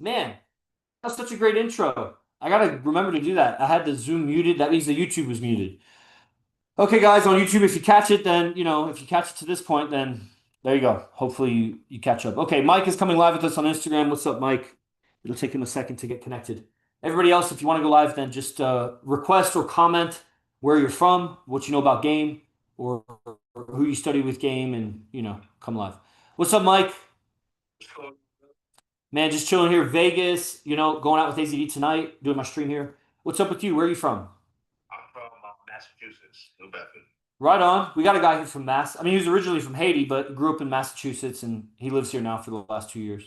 Man, that's such a great intro. I gotta remember to do that. I had the Zoom muted. That means the YouTube was muted. Okay, guys, on YouTube, if you catch it, then, if you catch it to this point, then there you go. Hopefully you catch up. Okay, Mike is coming live with us on Instagram. What's up, Mike? It'll take him a second to get connected. Everybody else, if you want to go live, then just request or comment where you're from, what you know about game, or who you study with game, and, come live. What's up, Mike? Man, just chilling here, Vegas, going out with AZD tonight, doing my stream here. What's up with you? Where are you from? I'm from Massachusetts, New Bedford. Right on. We got a guy who's from Mass. I mean, he was originally from Haiti, but grew up in Massachusetts, and he lives here now for the last 2 years.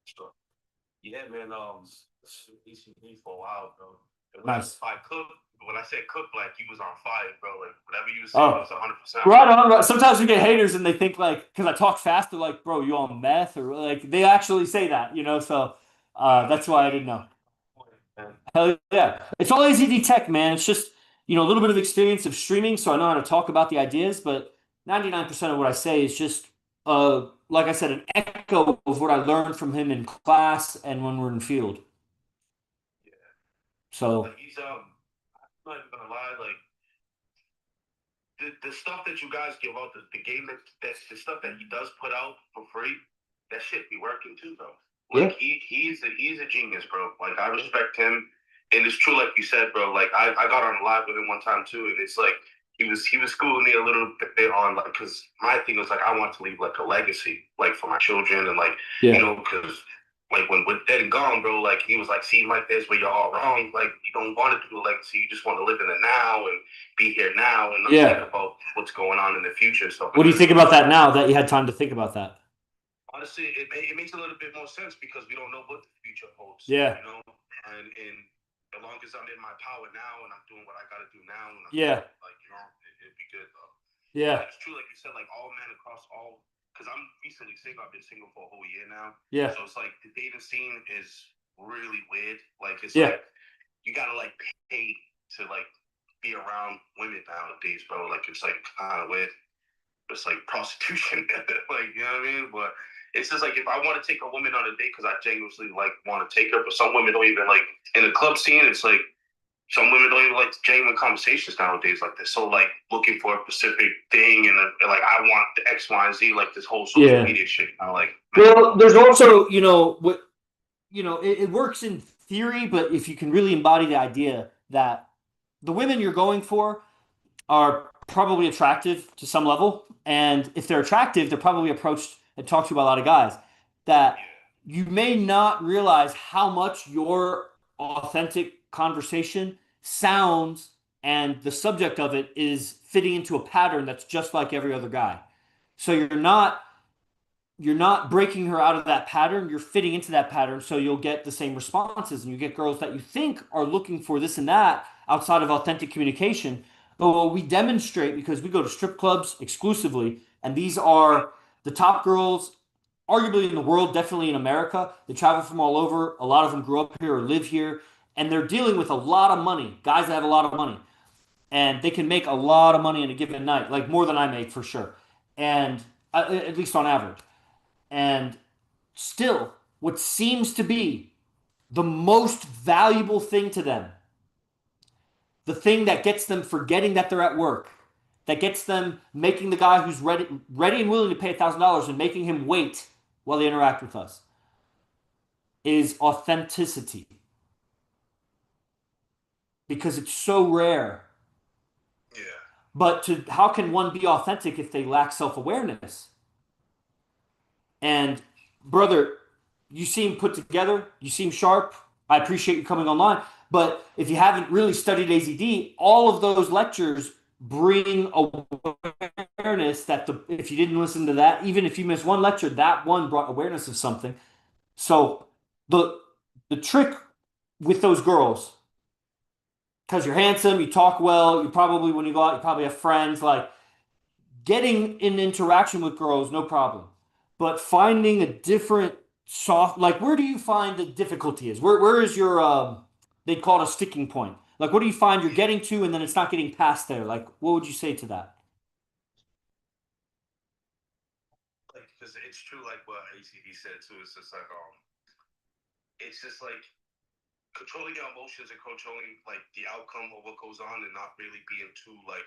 So, yeah, man. ECD for a while, bro. And Nice. when I said cook, like you was on fire, bro. Like whatever you was saying Oh, was 100%. right on. Right. Sometimes we get haters, and they think like, because I talk fast, they're like, "Bro, you on meth?" Or like they actually say that. So that's why I didn't know. Hell yeah. It's all AZD tech, man. It's just, a little bit of experience of streaming, so I know how to talk about the ideas, but 99% of what I say is just, like I said, an echo of what I learned from him in class and when we're in field. Yeah, So, like I'm not even gonna lie, like the stuff that you guys give out, the game that's the stuff that he does put out for free, that shit be working too, though. yeah. Like he's a genius, bro. Like I respect him, and it's true, like you said, bro. Like I got on live with him one time too, and it's like he was schooling me a little bit on like because my thing was like I want to leave like a legacy like for my children and like Yeah. because like when we're dead and gone, bro, like he was like, see, Mike, there's where you're all wrong. Like you don't want to do a legacy, you just want to live in the now and be here now and not think Yeah. about what's going on in the future. So What do you think about that now that you had time to think about that? honestly, it makes a little bit more sense because we don't know what the future holds, Yeah. And as long as I'm in my power now and I'm doing what I got to do now, and I'm Yeah. like it'd be good though. Yeah. But it's true, like you said, like all men across all. Because I'm recently single. I've been single for a whole year now, Yeah. so it's like the dating scene is really weird. Like it's Yeah. like you gotta like pay to like be around women nowadays, bro. Like it's like kind of weird. It's like prostitution, like you know what I mean. But it's just like if I want to take a woman on a date because I genuinely like want to take her, but some women don't even like in the club scene. It's like some women don't even like genuine conversations nowadays. Like they're so like looking for a specific thing, and like I want the X, Y, and Z. Like this whole social Yeah. media shit. Like, Well, there's also, what it works in theory, but if you can really embody the idea that the women you're going for are probably attractive to some level, and if they're attractive, they're probably approached and talked to by a lot of guys. That you may not realize how much your authentic conversation sounds and the subject of it is fitting into a pattern that's just like every other guy. So you're not breaking her out of that pattern. You're fitting into that pattern, so you'll get the same responses, and you get girls that you think are looking for this and that outside of authentic communication. But what we demonstrate, because we go to strip clubs exclusively, and these are the top girls, arguably in the world, definitely in America. They travel from all over. A lot of them grew up here or live here, and they're dealing with a lot of money. Guys that have a lot of money, and they can make a lot of money in a given night, like more than I make for sure, and at least on average. And still, what seems to be the most valuable thing to them, the thing that gets them forgetting that they're at work, that gets them making the guy who's ready and willing to pay $1,000 and making him wait while they interact with us, is authenticity. Because it's so rare. yeah, But how can one be authentic if they lack self-awareness? And brother, you seem put together, you seem sharp. I appreciate you coming online. But if you haven't really studied AZD, all of those lectures bring awareness that if you didn't listen to that, even if you missed one lecture, that one brought awareness of something. So the the trick with those girls, because you're handsome, you talk well, you probably when you go out, you probably have friends, like getting in interaction with girls, no problem. But finding a different like where do you find the difficulty is? Where is your they call it a sticking point. Like what do you find you're yeah. getting to and then it's not getting past there? Like what would you say to that? Like because it's true, like what ACD said too. It's just like it's just like controlling your emotions and controlling like the outcome of what goes on and not really being too like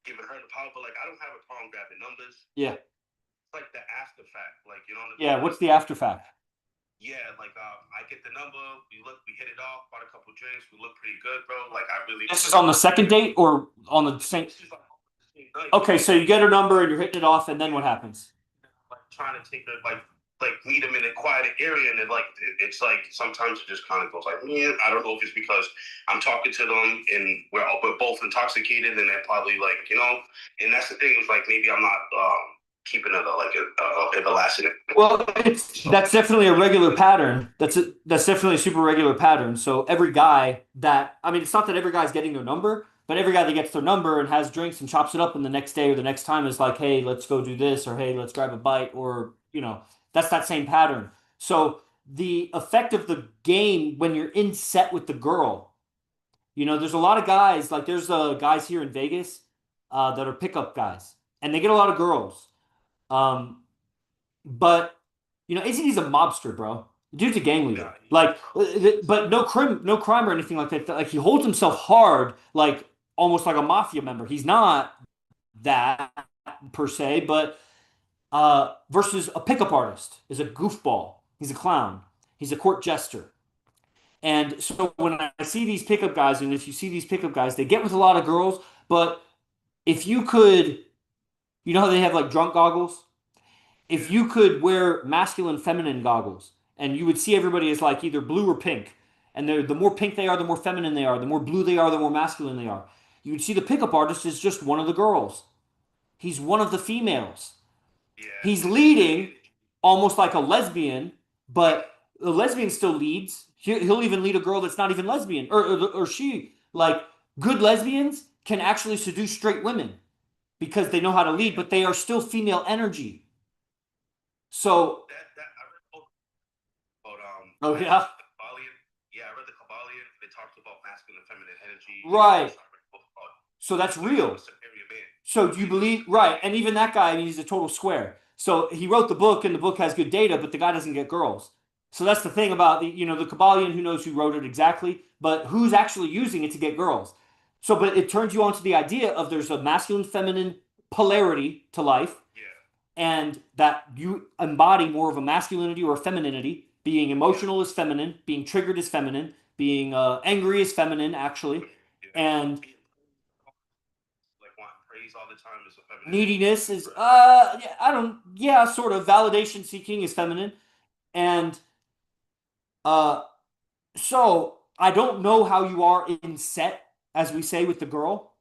giving her the power. But like I don't have a problem grabbing numbers. Yeah. It's like the after fact, like you know what I Yeah. mean? What's the after fact? Yeah, like I get the number, we hit it off, bought a couple drinks, we look pretty good, bro. Like I really This is on the second date or on the same? this is like the same night. Okay, so you get her number and you're hitting it off, and then what happens? Like trying to take her like meet him in a quiet area, and then like it's like sometimes it just kind of goes like, yeah, I don't know if it's because I'm talking to them and we're both intoxicated, and they're probably like, you know, and that's the thing is like maybe I'm not keeping it like everlasting. Well, that's definitely a regular pattern. That's definitely a super regular pattern. So every guy that I mean, it's not that every guy's getting their number, but every guy that gets their number and has drinks and chops it up, and the next day or the next time is like, hey, let's go do this, or hey, let's grab a bite, or that's that same pattern. So the effect of the game when you're in set with the girl, there's a lot of guys like there's guys here in Vegas that are pickup guys, and they get a lot of girls. Um, but AZD's a mobster, bro. The dude's a gang leader. Like, but no crime or anything like that. Like he holds himself hard, like almost like a mafia member. He's not that per se, but versus a pickup artist is a goofball. He's a clown. He's a court jester. And so when I see these pickup guys, and if you see these pickup guys, they get with a lot of girls. But if you could, how they have like drunk goggles? If you could wear masculine feminine goggles and you would see everybody as like either blue or pink, and the more pink they are, the more feminine they are, the more blue they are, the more masculine they are, you would see the pickup artist is just one of the girls. He's one of the females. Yeah. He's leading almost like a lesbian, but the lesbian still leads. He'll even lead a girl that's not even lesbian, or she. Like, good lesbians can actually seduce straight women because they know how to lead, but they are still female energy. So that I read a book about oh yeah, Kabbalion. Yeah, I read the Kabbalion. They talked about masculine and feminine energy. right. So I read a book about So that's real. superior man. So do you believe right? And even that guy, I mean, he's a total square. So he wrote the book, and the book has good data, but the guy doesn't get girls. So that's the thing about the Kabbalion. Who knows who wrote it exactly, but who's actually using it to get girls? So, but it turns you on to the idea of there's a masculine feminine polarity to life, Yeah. and that you embody more of a masculinity or a femininity. Being emotional is feminine, being triggered is feminine, being angry is feminine, actually, Yeah. and Like want praise all the time is a feminine. neediness is I don't yeah, sort of validation seeking is feminine, and uh so I don't know how you are in set, as we say with the girl,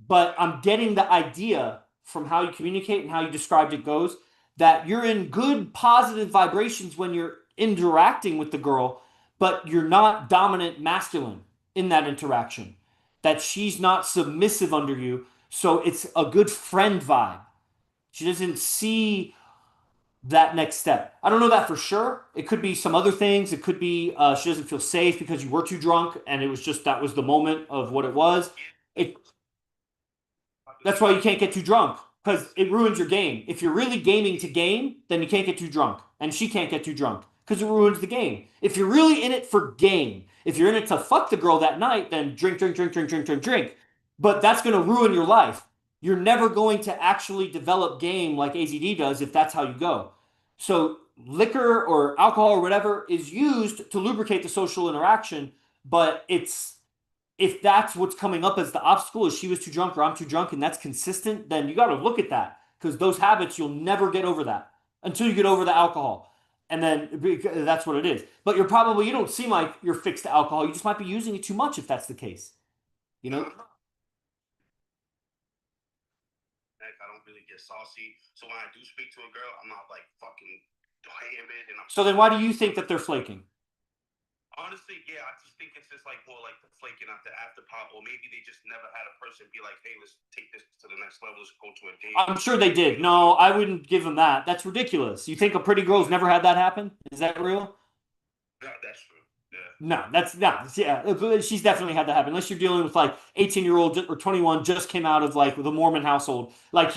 but I'm getting the idea from how you communicate and how you described it goes that you're in good positive vibrations when you're interacting with the girl, but you're not dominant masculine in that interaction. That she's not submissive under you, so it's a good friend vibe. She doesn't see that next step. I don't know that for sure. It could be some other things. It could be she doesn't feel safe because you were too drunk, and it was just that was the moment of what it was. It That's why you can't get too drunk because it ruins your game. If you're really gaming to game, then you can't get too drunk, and she can't get too drunk because it ruins the game. If you're really in it for game, if you're in it to fuck the girl that night, then drink, drink, drink, drink, drink, drink, drink. But that's going to ruin your life. You're never going to actually develop game like AZD does if that's how you go. So liquor or alcohol or whatever is used to lubricate the social interaction, but if that's what's coming up as the obstacle is she was too drunk or I'm too drunk and that's consistent, then you got to look at that because those habits, you'll never get over that until you get over the alcohol. And then that's what it is. But you don't seem like you're fixed to alcohol. You just might be using it too much if that's the case. You know? I don't really get saucy. So when I do speak to a girl, I'm not like fucking hammered. So then why do you think that they're flaking? Honestly, yeah, I just think it's just like more like the flaking after pop, or maybe they just never had a person be like, "Hey, let's take this to the next level. Let's go to a date." I'm sure they did. No, I wouldn't give them that. That's ridiculous. You think a pretty girl's never had that happen? Is that real? Yeah, that's true. Yeah. No, that's not. Yeah, she's definitely had that happen. Unless you're dealing with like 18-year-old or 21 just came out of like the Mormon household. Like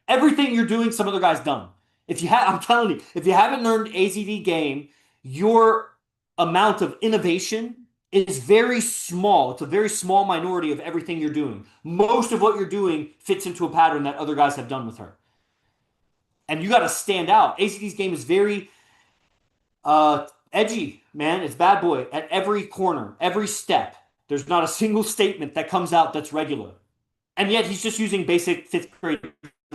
everything you're doing, some other guy's done. I'm telling you, if you haven't learned AZD game, you're amount of innovation is very small. It's a very small minority of everything you're doing. Most of what you're doing fits into a pattern that other guys have done with her. And you got to stand out. ACD's game is very edgy, man. It's bad boy at every corner, every step. There's not a single statement that comes out that's regular. And yet he's just using basic fifth grade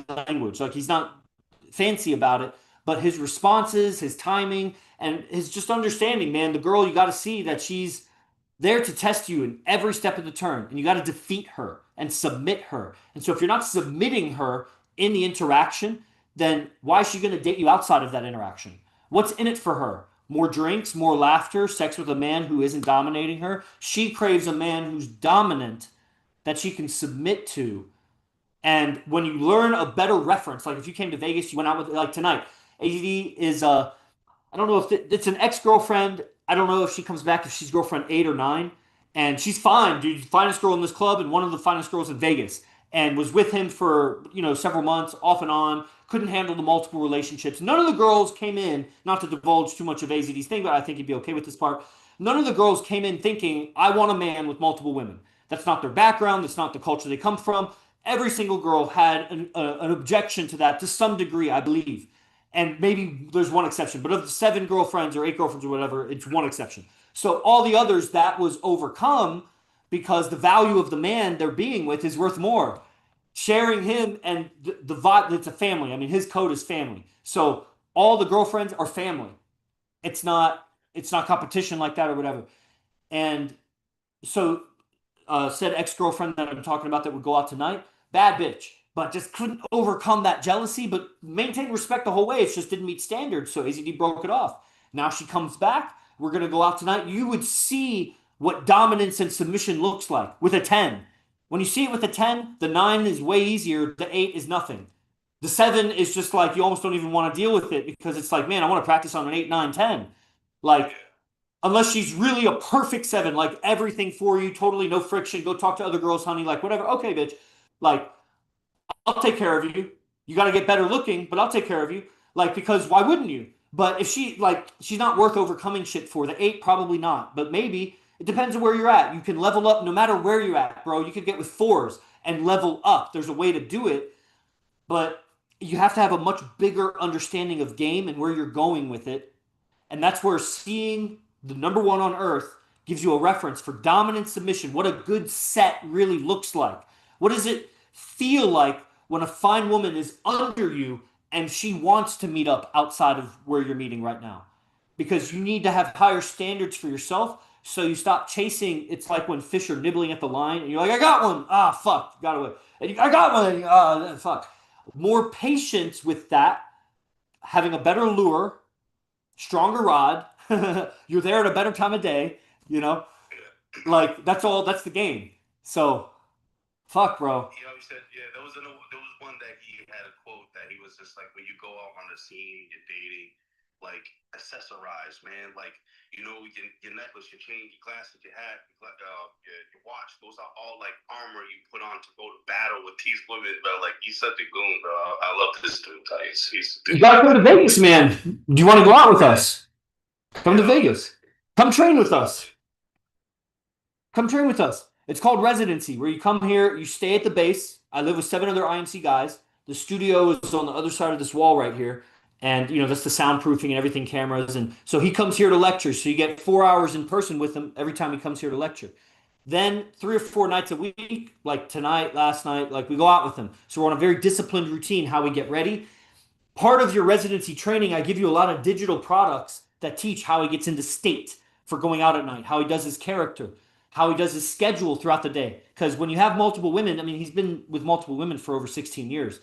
language. Like he's not fancy about it, but his responses, his timing, and his just understanding, man, the girl, you got to see that she's there to test you in every step of the turn, and you got to defeat her and submit her. And so if you're not submitting her in the interaction, then why is she going to date you outside of that interaction? What's in it for her? More drinks, more laughter, sex with a man who isn't dominating her. She craves a man who's dominant that she can submit to. And when you learn a better reference, like if you came to Vegas, you went out with, like tonight, AD is I don't know if it's an ex-girlfriend. I don't know if she comes back, if she's girlfriend 8 or 9. And she's fine, dude. Finest girl in this club and one of the finest girls in Vegas. And was with him for, several months, off and on. Couldn't handle the multiple relationships. None of the girls came in, not to divulge too much of AZD's thing, but I think he'd be okay with this part. None of the girls came in thinking, I want a man with multiple women. That's not their background. That's not the culture they come from. Every single girl had an objection to that to some degree, I believe. And maybe there's one exception, but of the 7 girlfriends or 8 girlfriends or whatever, it's one exception. So all the others, that was overcome because the value of the man they're being with is worth more. Sharing him and the vibe, it's a family. I mean, his code is family. So all the girlfriends are family. It's not competition like that or whatever. And so said ex-girlfriend that I'm talking about that would go out tonight, bad bitch, but just couldn't overcome that jealousy, but maintained respect the whole way. It just didn't meet standards, so AZD broke it off. Now she comes back. We're going to go out tonight. You would see what dominance and submission looks like with a 10. When you see it with a 10, the 9 is way easier. The 8 is nothing. The 7 is just like you almost don't even want to deal with it because it's like, man, I want to practice on an 8, 9, 10. Like, unless she's really a perfect 7, like everything for you, totally no friction. Go talk to other girls, honey, like whatever. Okay, bitch. Like, I'll take care of you. You got to get better looking, but I'll take care of you. Like, because why wouldn't you? But if she's not worth overcoming shit for. The 8, probably not. But maybe. It depends on where you're at. You can level up no matter where you're at, bro. You could get with 4s and level up. There's a way to do it. But you have to have a much bigger understanding of game and where you're going with it. And that's where seeing the number 1 on earth gives you a reference for dominant submission. What a good set really looks like. What does it feel like when a fine woman is under you and she wants to meet up outside of where you're meeting right now? Because you need to have higher standards for yourself so you stop chasing. It's like when fish are nibbling at the line and you're like, I got one. Ah, fuck, got away. I got one. Ah, fuck. More patience with that, having a better lure, stronger rod. You're there at a better time of day, like that's the game. So fuck, bro. He said, yeah, there was one that he had a quote that he was just like, when you go out on the scene, you're dating, like accessorize, man. Like, your necklace, your chain, your glasses, your hat, your watch, those are all like armor you put on to go to battle with these women, bro. Like, he's such a goon, bro. I love this dude. You gotta come to Vegas, man. Do you want to go out with us? Come to Vegas. Come train with us. Come train with us. It's called residency, where you come here, you stay at the base. I live with 7 other IMC guys. The studio is on the other side of this wall right here. And, that's the soundproofing and everything, cameras. And so he comes here to lecture. So you get 4 hours in person with him every time he comes here to lecture. Then 3 or 4 nights a week, like tonight, last night, like we go out with him. So we're on a very disciplined routine, how we get ready. Part of your residency training, I give you a lot of digital products that teach how he gets into state for going out at night, how he does his character, how he does his schedule throughout the day. Because when you have multiple women, I mean, he's been with multiple women for over 16 years.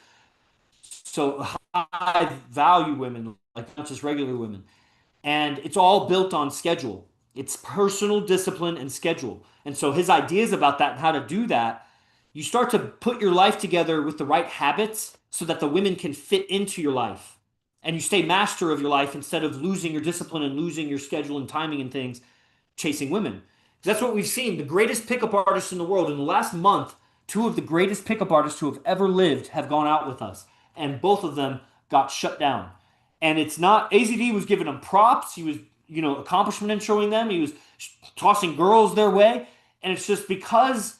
So high value women, like not just regular women. And it's all built on schedule. It's personal discipline and schedule. And so his ideas about that and how to do that, you start to put your life together with the right habits so that the women can fit into your life. And you stay master of your life instead of losing your discipline and losing your schedule and timing and things chasing women. That's what we've seen. The greatest pickup artists in the world in the last month, 2 of the greatest pickup artists who have ever lived have gone out with us. And both of them got shut down. And it's not, AZD was giving them props. accomplishment in showing them. He was tossing girls their way. And it's just because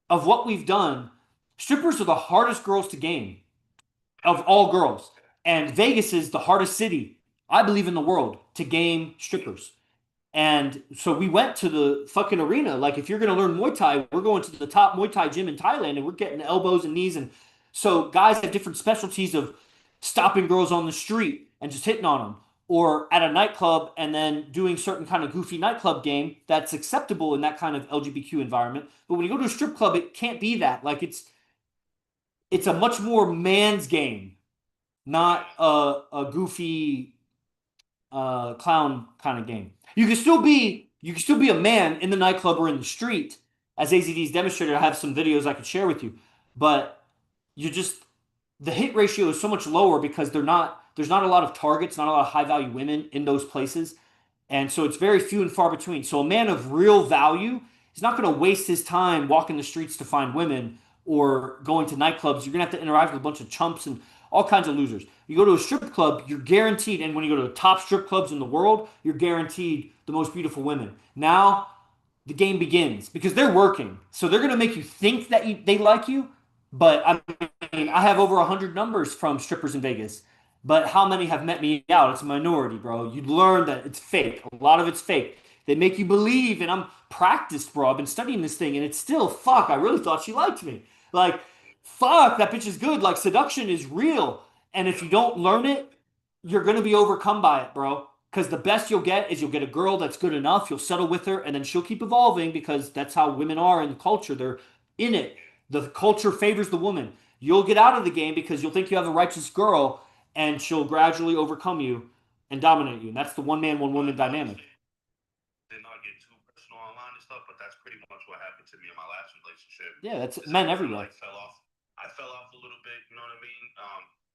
of what we've done. Strippers are the hardest girls to game of all girls. And Vegas is the hardest city, I believe, in the world to game strippers. And so we went to the fucking arena. Like, if you're going to learn Muay Thai, we're going to the top Muay Thai gym in Thailand and we're getting elbows and knees. And so guys have different specialties of stopping girls on the street and just hitting on them, or at a nightclub and then doing certain kind of goofy nightclub game that's acceptable in that kind of LGBTQ environment. But when you go to a strip club, it can't be that. Like, it's a much more man's game, not a goofy clown kind of game. You can still be a man in the nightclub or in the street, as AZD's demonstrated. I have some videos I could share with you, but you just the hit ratio is so much lower because there's not a lot of targets, not a lot of high value women in those places, and so it's very few and far between. So a man of real value is not going to waste his time walking the streets to find women or going to nightclubs. You're going to have to interact with a bunch of chumps and all kinds of losers. You go to a strip club, you're guaranteed, and when you go to the top strip clubs in the world, you're guaranteed the most beautiful women. Now the game begins because they're working. So they're going to make you think that they like you. But I mean, I have over 100 numbers from strippers in Vegas. But how many have met me out? It's a minority, bro. You learn that it's fake. A lot of it's fake. They make you believe, and I'm practiced, bro. I've been studying this thing, and it's still, fuck, I really thought she liked me. Like, fuck, that bitch is good. Like, seduction is real. And if you don't learn it, you're going to be overcome by it, bro. Because the best you'll get is you'll get a girl that's good enough. You'll settle with her, and then she'll keep evolving because that's how women are in the culture. They're in it. The culture favors the woman. You'll get out of the game because you'll think you have a righteous girl, and she'll gradually overcome you and dominate you. And that's the one man, one woman dynamic. Did not get too personal online and stuff, but that's pretty much what happened to me in my last relationship. Yeah, that's men everywhere. Like fell off. I fell off a little bit. You know what I mean?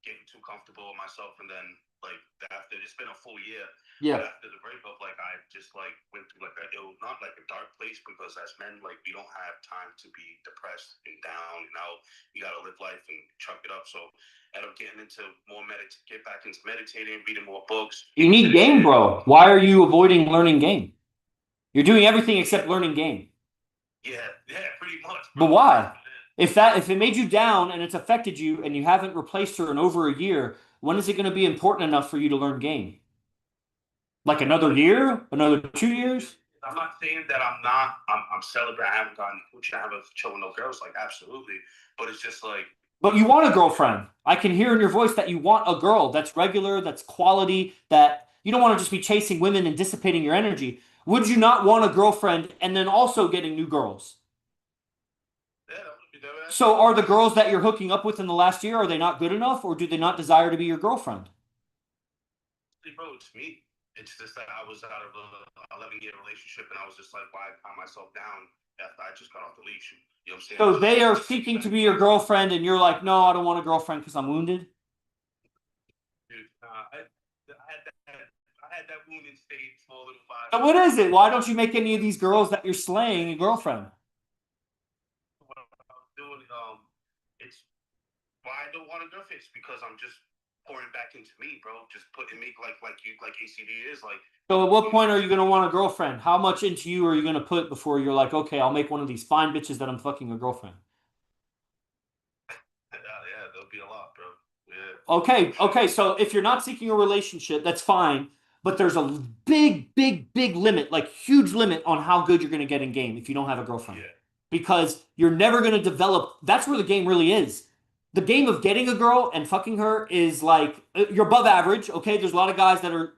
Getting too comfortable with myself, and then like after it's been a full year. Yeah. But after the breakup, like I just like went through like not like a dark place, because as men, like we don't have time to be depressed and down. You gotta live life and chuck it up. So I ended up getting into get back into meditating, reading more books. You need game, bro. Why are you avoiding learning game? You're doing everything except learning game. Yeah, pretty much. Bro. But why? If it made you down and it's affected you and you haven't replaced her in over a year, when is it going to be important enough for you to learn game? Like another year? Another 2 years? I'm not saying that I'm celebrating. I haven't gotten coochie. I haven't chilled with no girls. Like, absolutely. But it's just like. But you want a girlfriend. I can hear in your voice that you want a girl that's regular, that's quality, that you don't want to just be chasing women and dissipating your energy. Would you not want a girlfriend and then also getting new girls? Yeah, that would be that. So are the girls that you're hooking up with in the last year, are they not good enough, or do they not desire to be your girlfriend? Bro, it's me. It's just that I was out of a 11-year relationship, and I was just like, why calm myself down after I just got off the leash? You know what I'm saying? So they are seeking to be your girlfriend, and you're like, no, I don't want a girlfriend because I'm wounded? Dude, I had that wound in stage for a little while. So what is it? Why don't you make any of these girls that you're slaying a girlfriend? What I was doing, it's why I don't want a girlfriend. It's because I'm just pouring back into me, bro. Just putting me like ACD is like. So at what point are you gonna want a girlfriend? How much into you are you gonna put before you're like, okay, I'll make one of these fine bitches that I'm fucking a girlfriend? Yeah, there'll be a lot, bro. Yeah. Okay. So if you're not seeking a relationship, that's fine. But there's a big limit, like huge limit on how good you're gonna get in game if you don't have a girlfriend. Yeah. Because you're never gonna develop. That's where the game really is. The game of getting a girl and fucking her is like you're above average. Okay, there's a lot of guys that are,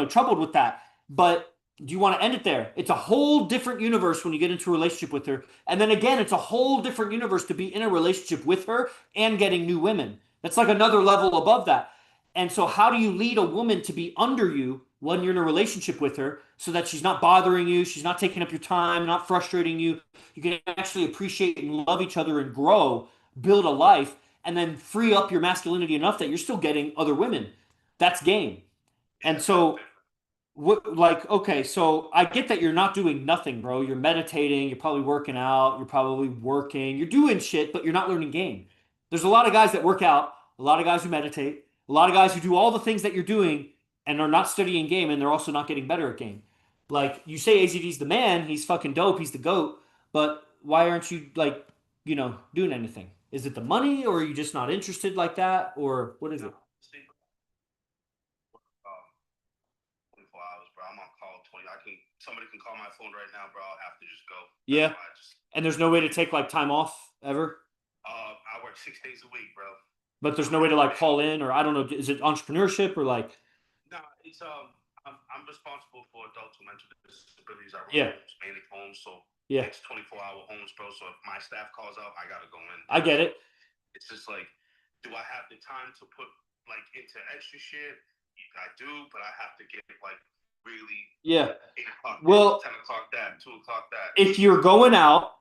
troubled with that. But do you want to end it there? It's a whole different universe when you get into a relationship with her. And then again, it's a whole different universe to be in a relationship with her and getting new women. That's like another level above that. And so how do you lead a woman to be under you when you're in a relationship with her so that she's not bothering you, she's not taking up your time, not frustrating you? You can actually appreciate and love each other and grow, build a life, and then free up your masculinity enough that you're still getting other women. That's game. And so, okay, so I get that you're not doing nothing, bro. You're meditating, you're probably working out, you're probably working, you're doing shit, but you're not learning game. There's a lot of guys that work out, a lot of guys who meditate, a lot of guys who do all the things that you're doing, and are not studying game, and they're also not getting better at game. Like you say, AZD's the man. He's fucking dope. He's the goat. But why aren't you like, doing anything? Is it the money, or are you just not interested like that, or what is it? See, 24 hours, bro. I'm on call 20. Somebody can call my phone right now, bro. I'll have to just go. That's Yeah. why I just And there's no way to take like time off ever. I work 6 days a week, bro. But there's I'm no way to really like big. call in, or I don't know. Is it entrepreneurship or like? No, it's I'm responsible for adults with mental disabilities. I run Yeah. homes, mainly homes, so Yeah. it's 24-hour homes, bro. So if my staff calls out, I gotta go in, I bro. get So it. it's just like, do I have the time to put like into extra shit? I do, but I have to get like really Yeah. 8 o'clock this, Well, 10 o'clock that, 2 o'clock that. if you're going out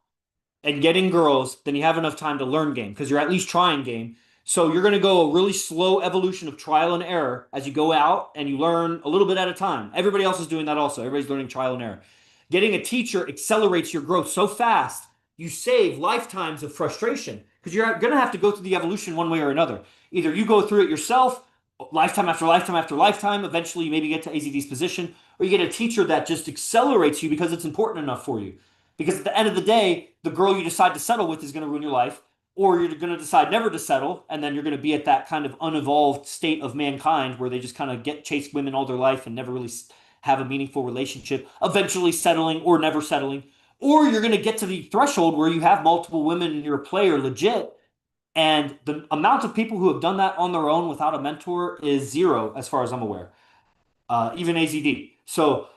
and getting girls, then you have enough time to learn game because you're at least trying game. So you're going to go a really slow evolution of trial and error as you go out and you learn a little bit at a time. Everybody else is doing that also. Everybody's learning trial and error. Getting a teacher accelerates your growth so fast, you save lifetimes of frustration because you're going to have to go through the evolution one way or another. Either you go through it yourself, lifetime after lifetime after lifetime, eventually you maybe get to AZD's position, or you get a teacher that just accelerates you because it's important enough for you. Because at the end of the day, the girl you decide to settle with is going to ruin your life, or you're going to decide never to settle, and then you're going to be at that kind of unevolved state of mankind where they just kind of get chase women all their life and never really have a meaningful relationship, eventually settling or never settling. Or you're going to get to the threshold where you have multiple women and you're a player legit. And the amount of people who have done that on their own without a mentor is zero, as far as I'm aware, even AZD. So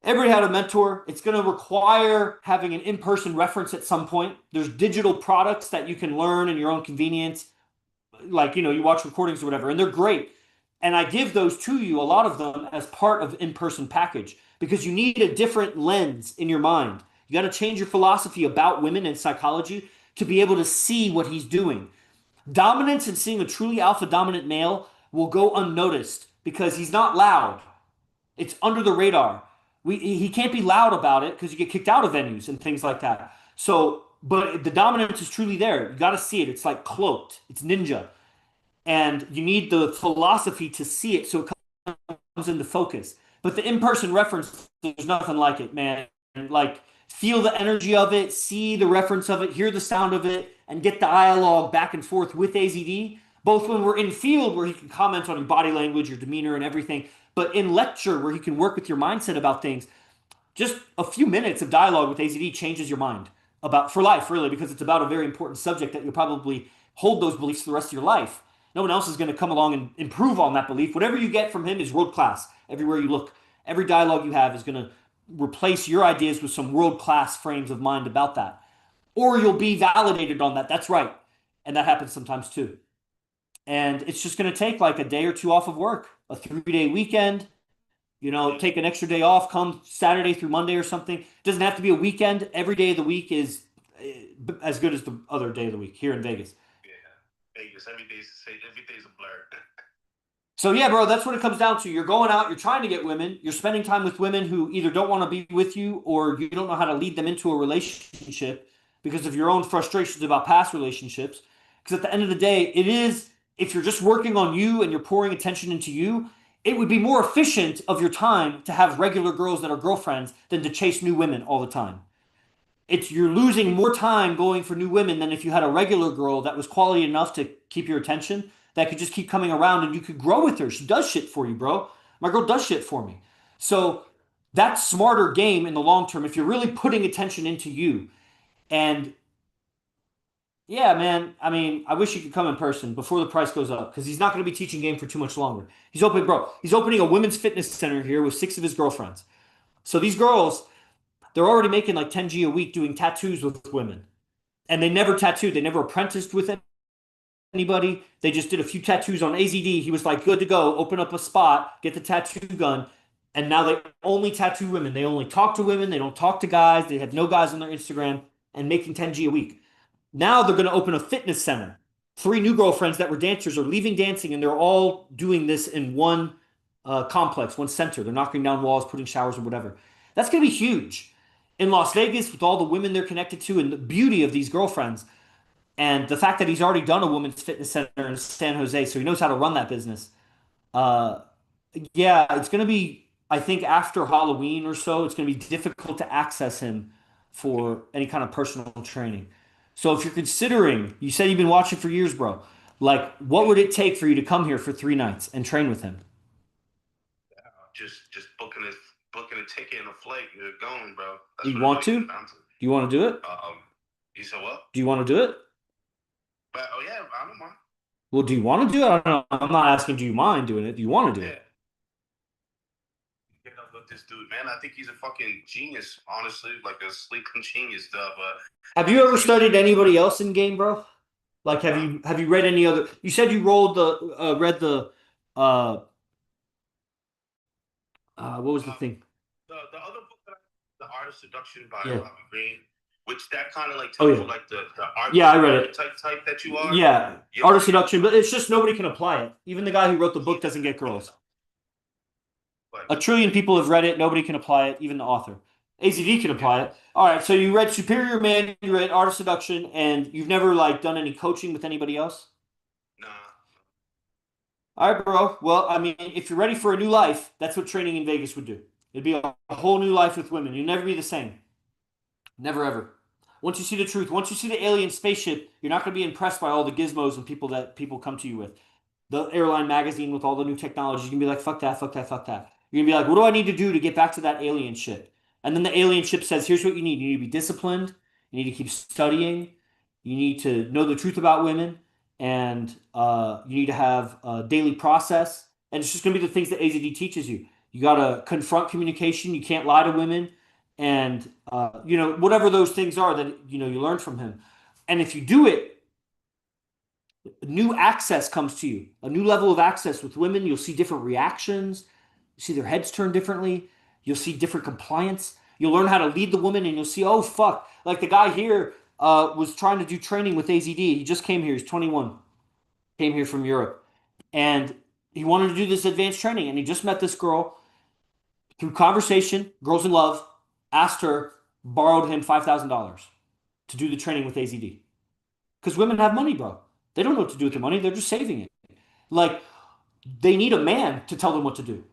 everybody had a mentor. It's going to require having an in-person reference at some point. There's digital products that you can learn in your own convenience. Like, you watch recordings or whatever, and they're great. And I give those to you, a lot of them, as part of in-person package because you need a different lens in your mind. You got to change your philosophy about women and psychology to be able to see what he's doing. Dominance and seeing a truly alpha dominant male will go unnoticed because he's not loud. It's under the radar. He can't be loud about it because you get kicked out of venues and things like that. So, but the dominance is truly there. You got to see it. It's like cloaked. It's ninja, and you need the philosophy to see it so it comes into focus. But the in-person reference, there's nothing like it, man. Like feel the energy of it, see the reference of it, hear the sound of it, and get the dialogue back and forth with AZD. Both when we're in field where he can comment on your body language, your demeanor, and everything, but in lecture where he can work with your mindset about things. Just a few minutes of dialogue with AZD changes your mind about for life, really, because it's about a very important subject that you'll probably hold those beliefs for the rest of your life. No one else is going to come along and improve on that belief. Whatever you get from him is world class. Everywhere you look, every dialogue you have is going to replace your ideas with some world class frames of mind about that. Or you'll be validated on that. That's right. And that happens sometimes too. And it's just going to take like a day or two off of work, a 3 day weekend, take an extra day off, come Saturday through Monday or something. It doesn't have to be a weekend. Every day of the week is as good as the other day of the week here in Vegas. Yeah, Vegas. Every day's a blur. So yeah, bro, that's what it comes down to. You're going out, you're trying to get women, you're spending time with women who either don't want to be with you or you don't know how to lead them into a relationship because of your own frustrations about past relationships. Because at the end of the day, it is, if you're just working on you and you're pouring attention into you, it would be more efficient of your time to have regular girls that are girlfriends than to chase new women all the time. It's you're losing more time going for new women than if you had a regular girl that was quality enough to keep your attention that could just keep coming around and you could grow with her. She does shit for you, bro. My girl does shit for me. So that's smarter game in the long term if you're really putting attention into you. And yeah, man, I mean, I wish you could come in person before the price goes up because he's not going to be teaching game for too much longer. He's opening a women's fitness center here with six of his girlfriends. So these girls, they're already making like 10G a week doing tattoos with women. And they never tattooed. They never apprenticed with anybody. They just did a few tattoos on AZD. He was like, good to go. Open up a spot, get the tattoo gun. And now they only tattoo women. They only talk to women. They don't talk to guys. They have no guys on their Instagram and making 10G a week. Now they're going to open a fitness center. Three new girlfriends that were dancers are leaving dancing and they're all doing this in one complex, one center. They're knocking down walls, putting showers or whatever. That's going to be huge in Las Vegas with all the women they're connected to and the beauty of these girlfriends and the fact that he's already done a women's fitness center in San Jose, so he knows how to run that business. Uh, Yeah, it's going to be, I think, after Halloween or so, it's going to be difficult to access him for any kind of personal training. So if you're considering, you said you've been watching for years, bro, like what would it take for you to come here for 3 nights and train with him? Just booking a ticket and a flight. You're going, bro. Do That's you what it want really to? comes Do down to. you want to do it? You said what? Do you want to do it? But oh yeah, I don't mind. Well, do you want to do it? I don't know. I'm not asking, do you mind doing it? Do you want to do it? Yeah. Get up with this dude, man. I think he's a fucking genius, honestly, like a sleeping genius, stuff. Have you ever studied anybody else in game, bro? Like, have you read any other? You said you read the uh what was the thing? the other book, The Art of Seduction by Yeah. Robert Greene, which that kind of like Oh tells yeah. you like the Yeah, I read it. archetype type that you are. Yeah, You art know, of seduction, but it's just nobody can apply it. Even the guy who wrote the book doesn't get girls. but A trillion people have read it. Nobody can apply it. Even the author. AZD can apply it. All right. So you read Superior Man. You read Art of Seduction, and you've never like done any coaching with anybody else. nah, All right, bro. Well, I mean, if you're ready for a new life, that's what training in Vegas would do. It'd be a whole new life with women. You'll never be the same. Never ever. Once you see the truth, once you see the alien spaceship, you're not going to be impressed by all the gizmos and people come to you with. The airline magazine with all the new technology. You can be like, fuck that, fuck that, fuck that. You're gonna be like, what do I need to do to get back to that alien ship? And then the alien ship says, here's what you need. You need to be disciplined. You need to keep studying. You need to know the truth about women, and you need to have a daily process. And it's just gonna be the things that AZD teaches you. You gotta confront communication. You can't lie to women, and whatever those things are that you learn from him. And if you do it, new access comes to you, a new level of access with women. You'll see different reactions. You see their heads turn differently. You'll see different compliance. You'll learn how to lead the women, and you'll see, oh fuck, like the guy here was trying to do training with AZD. He just came here. He's 21, came here from Europe, and he wanted to do this advanced training. And he just met this girl through conversation. Girls in love. Asked her, borrowed him $5,000 to do the training with AZD. Because women have money, bro. They don't know what to do with their money. They're just saving it. Like, they need a man to tell them what to do,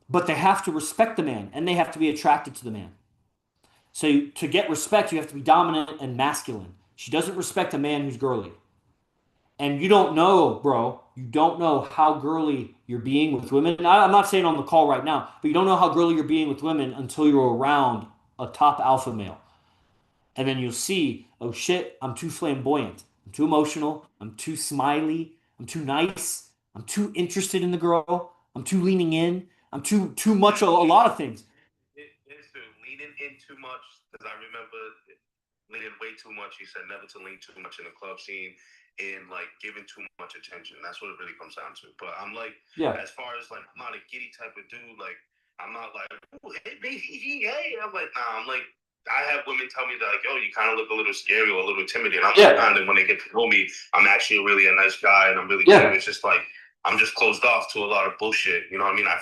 but they have to respect the man and they have to be attracted to the man. So, to get respect, you have to be dominant and masculine. She doesn't respect a man who's girly. And you don't know, bro, you don't know how girly you're being with women. I'm not saying on the call right now, but you don't know how girly you're being with women until you're around a top alpha male. And then you'll see, oh shit, I'm too flamboyant. I'm too emotional. I'm too smiley. I'm too nice. I'm too interested in the girl. I'm too leaning in. I'm too much a lot of things. it's leaning in too much because I remember leaning way too much. He said never to lean too much in the club scene and like giving too much attention. That's what it really comes down to. But I'm like, Yeah. as far as like, I'm not a giddy type of dude. Like, I'm not like, oh, hey, baby, hey. I'm like, nah. I'm like, I have women tell me that like, oh, you kind of look a little scary or a little intimidating. I'm Yeah. like, nah. And then when they get to know me, I'm actually really a nice guy and I'm really Yeah. cute. It's just like I'm just closed off to a lot of bullshit. You know what I mean? I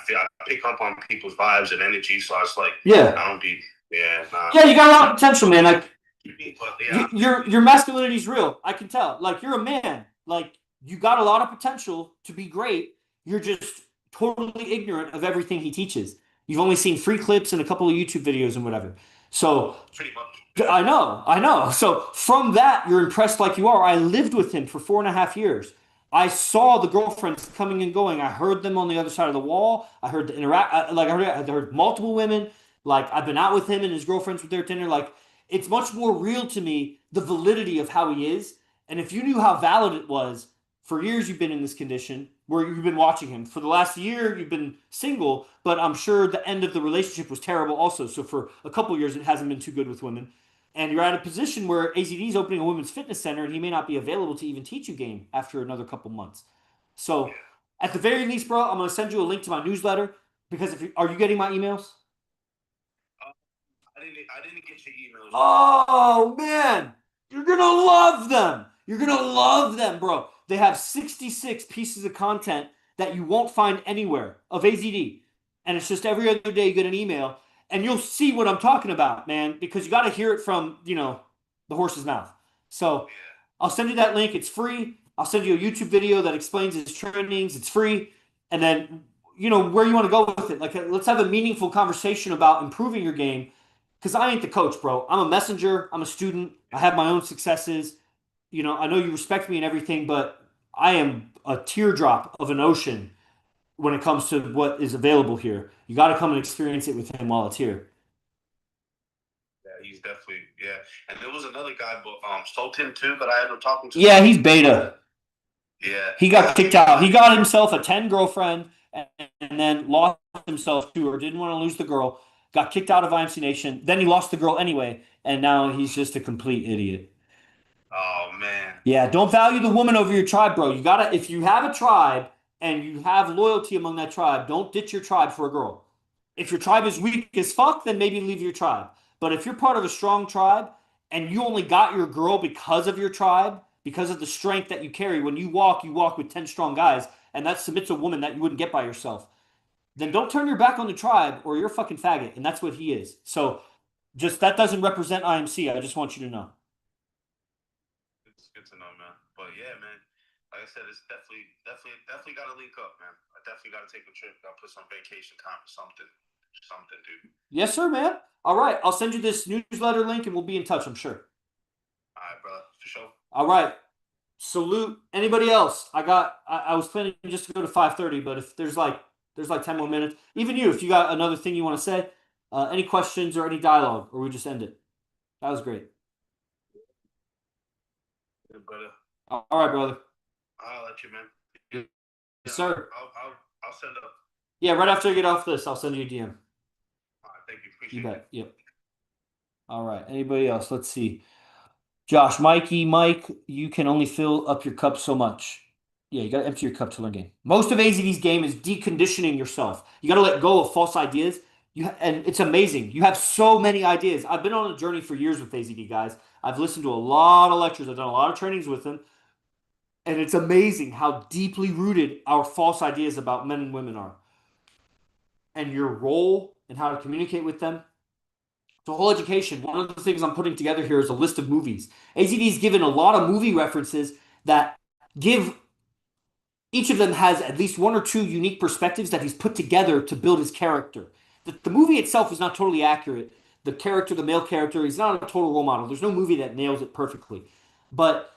pick up on people's vibes and energy, so it's like, Yeah. I don't be, yeah, nah. Yeah, you got a lot of potential, man. Like, But yeah, your masculinity is real. I can tell. Like, you're a man. Like, you got a lot of potential to be great. You're just totally ignorant of everything he teaches. You've only seen free clips and a couple of YouTube videos and whatever. So pretty much. I know. So from that, you're impressed like you are. I lived with him for 4.5 years. I saw the girlfriends coming and going. I heard them on the other side of the wall. I heard the interact. Like I heard multiple women. Like, I've been out with him and his girlfriends with their dinner. Like, it's much more real to me, the validity of how he is. And if you knew how valid it was, for years you've been in this condition where you've been watching him. For the last year, you've been single, but I'm sure the end of the relationship was terrible also. So for a couple of years, it hasn't been too good with women. And you're at a position where AZD is opening a women's fitness center and he may not be available to even teach you game after another couple months. So at the very least, bro, I'm going to send you a link to my newsletter because are you getting my emails? I didn't get your emails. Oh man, you're gonna love them. You're gonna love them, bro. They have 66 pieces of content that you won't find anywhere of AZD. And it's just every other day you get an email and you'll see what I'm talking about, man, because you got to hear it from, the horse's mouth. So I'll send you that link. It's free. I'll send you a YouTube video that explains his trainings. It's free. And then where you want to go with it. Like, let's have a meaningful conversation about improving your game. Because I ain't the coach, bro. I'm a messenger. I'm a student. I have my own successes. I know you respect me and everything, but I am a teardrop of an ocean when it comes to what is available here. You got to come and experience it with him while it's here. Yeah, he's definitely yeah. And there was another guy, but Sultan too, that I ended up talking to. Yeah, he's beta. Yeah, He got kicked out. He got himself a 10 girlfriend and then lost himself to her. Didn't want to lose the girl. Got kicked out of IMC Nation. Then he lost the girl anyway, and now he's just a complete idiot. Oh man. Yeah, don't value the woman over your tribe, bro. You gotta, if you have a tribe and you have loyalty among that tribe, don't ditch your tribe for a girl. If your tribe is weak as fuck, then maybe leave your tribe. But if you're part of a strong tribe and you only got your girl because of your tribe, because of the strength that you carry, when you walk with 10 strong guys, and that submits a woman that you wouldn't get by yourself, then don't turn your back on the tribe or you're a fucking faggot. And that's what he is. So just that doesn't represent IMC. I just want you to know. It's good to know, man. But yeah, man. Like I said, it's definitely got to link up, man. I definitely got to take a trip. Got to put some vacation time or something, dude. Yes, sir, man. All right. I'll send you this newsletter link and we'll be in touch, I'm sure. All right, brother. For sure. All right. Salute. Anybody else? I was planning just to go to 5:30, but if there's like 10 more minutes. Even you, if you got another thing you want to say, any questions or any dialogue, or we just end it. That was great. Yeah, brother. All right, brother. I'll let you, man. Yes, sir. I'll send up. Yeah, right after I get off this, I'll send you a DM. All right, thank you. Appreciate You it. bet. Yep. All right. Anybody else? Let's see. Josh, Mike, you can only fill up your cup so much. Yeah, you got to empty your cup to learn game. Most of AZD's game is deconditioning yourself. You got to let go of false ideas. And it's amazing. You have so many ideas. I've been on a journey for years with AZD, guys. I've listened to a lot of lectures. I've done a lot of trainings with them. And it's amazing how deeply rooted our false ideas about men and women are. And your role and how to communicate with them. So whole education, one of the things I'm putting together here is a list of movies. AZD's given a lot of movie references that give each of them has at least one or two unique perspectives that he's put together to build his character. The movie itself is not totally accurate. The character, the male character, he's not a total role model. There's no movie that nails it perfectly. But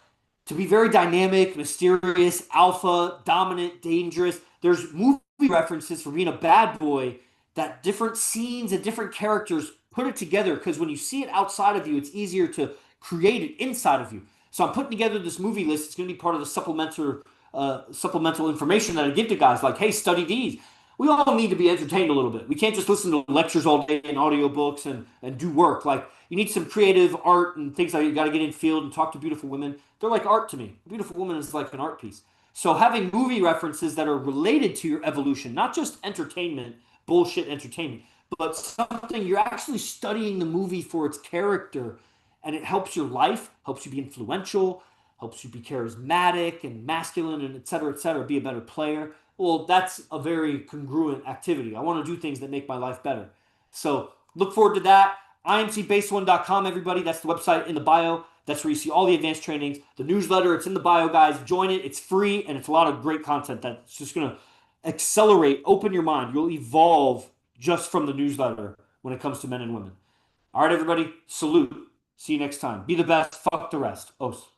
to be very dynamic, mysterious, alpha, dominant, dangerous, there's movie references for being a bad boy that different scenes and different characters put it together because when you see it outside of you, it's easier to create it inside of you. So I'm putting together this movie list. It's going to be part of the supplemental information that I give to guys like, hey, study these. We all need to be entertained a little bit. We can't just listen to lectures all day and audiobooks and do work. Like you need some creative art and things like you got to get in field and talk to beautiful women. They're like art to me. A beautiful woman is like an art piece. So having movie references that are related to your evolution, not just entertainment, bullshit entertainment, but something you're actually studying the movie for its character and it helps your life, helps you be influential, helps you be charismatic and masculine and et cetera, be a better player. Well, that's a very congruent activity. I want to do things that make my life better. So look forward to that. IMCBase1.com, everybody. That's the website in the bio. That's where you see all the advanced trainings. The newsletter, it's in the bio, guys. Join it. It's free, and it's a lot of great content that's just going to accelerate, open your mind. You'll evolve just from the newsletter when it comes to men and women. All right, everybody. Salute. See you next time. Be the best. Fuck the rest. Os.